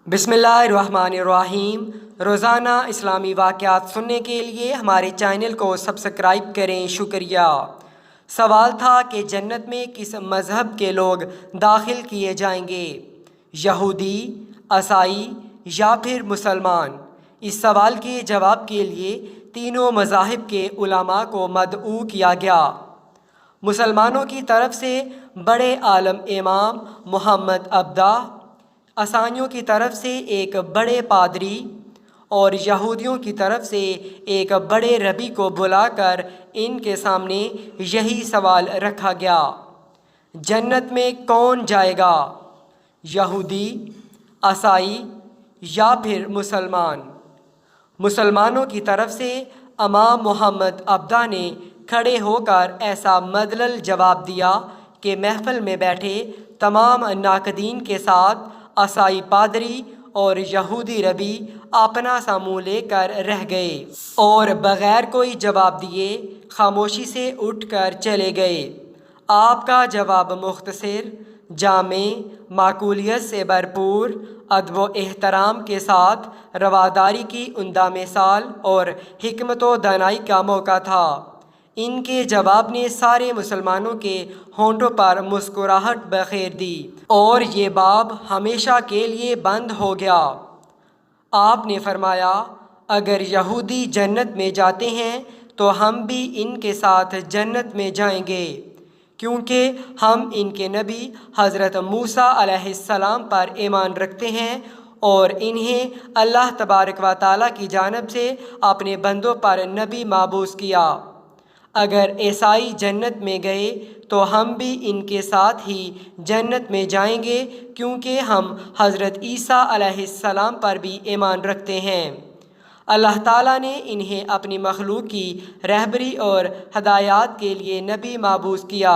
बिस्मिल्लाहिर्रहमानिर्रहीम। रोज़ाना इस्लामी वाक़यात सुनने के लिए हमारे चैनल को सब्सक्राइब करें, शुक्रिया। सवाल था कि जन्नत में किस मज़हब के लोग दाखिल किए जाएंगे, यहूदी, ईसाई या फिर मुसलमान। इस सवाल के जवाब के लिए तीनों मज़ाहिब के उलमा को मदऊ किया गया। मुसलमानों की तरफ से बड़े आलम इमाम मोहम्मद अब्दा, ईसाइयों की तरफ से एक बड़े पादरी और यहूदियों की तरफ से एक बड़े रबी को बुलाकर इनके सामने यही सवाल रखा गया, जन्नत में कौन जाएगा, यहूदी, ईसाई या फिर मुसलमान। मुसलमानों की तरफ से इमाम मोहम्मद अब्दा ने खड़े होकर ऐसा मदलल जवाब दिया कि महफिल में बैठे तमाम नाकदीन के साथ ईसाई पादरी और यहूदी रबी अपना सा मुँह लेकर रह गए और बग़ैर कोई जवाब दिए खामोशी से उठकर चले गए। आपका जवाब मुख्तसर, जामे, माकूलियत से भरपूर, अदब व एहतराम के साथ रवादारी की उम्दा मिसाल और हिकमत व दानाई का मौका था। इनके जवाब ने सारे मुसलमानों के होंठों पर मुस्कुराहट बखेर दी और ये बाब हमेशा के लिए बंद हो गया। आपने फरमाया, अगर यहूदी जन्नत में जाते हैं तो हम भी इनके साथ जन्नत में जाएंगे, क्योंकि हम इनके नबी हज़रत मूसा अलैहिस्सलाम पर ईमान रखते हैं और इन्हें अल्लाह तबारक व तआला की जानिब से अपने बंदों पर नबी माबूस किया। अगर ईसाई जन्नत में गए तो हम भी इनके साथ ही जन्नत में जाएंगे, क्योंकि हम हज़रत ईसा अलैहिस्सलाम पर भी ईमान रखते हैं। अल्लाह ताला ने इन्हें अपनी मखलूक की रहबरी और हदायत के लिए नबी माबूस किया।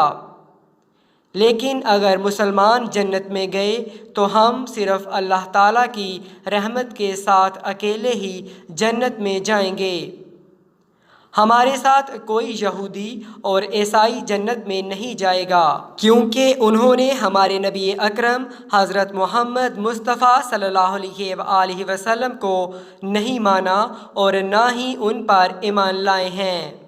लेकिन अगर मुसलमान जन्नत में गए तो हम सिर्फ़ अल्लाह ताला की रहमत के साथ अकेले ही जन्नत में जाएंगे। हमारे साथ कोई यहूदी और ईसाई जन्नत में नहीं जाएगा, क्योंकि उन्होंने हमारे नबी अकरम हज़रत मोहम्मद मुस्तफ़ा सल्लल्लाहु अलैहि वसल्लम को नहीं माना और ना ही उन पर ईमान लाए हैं।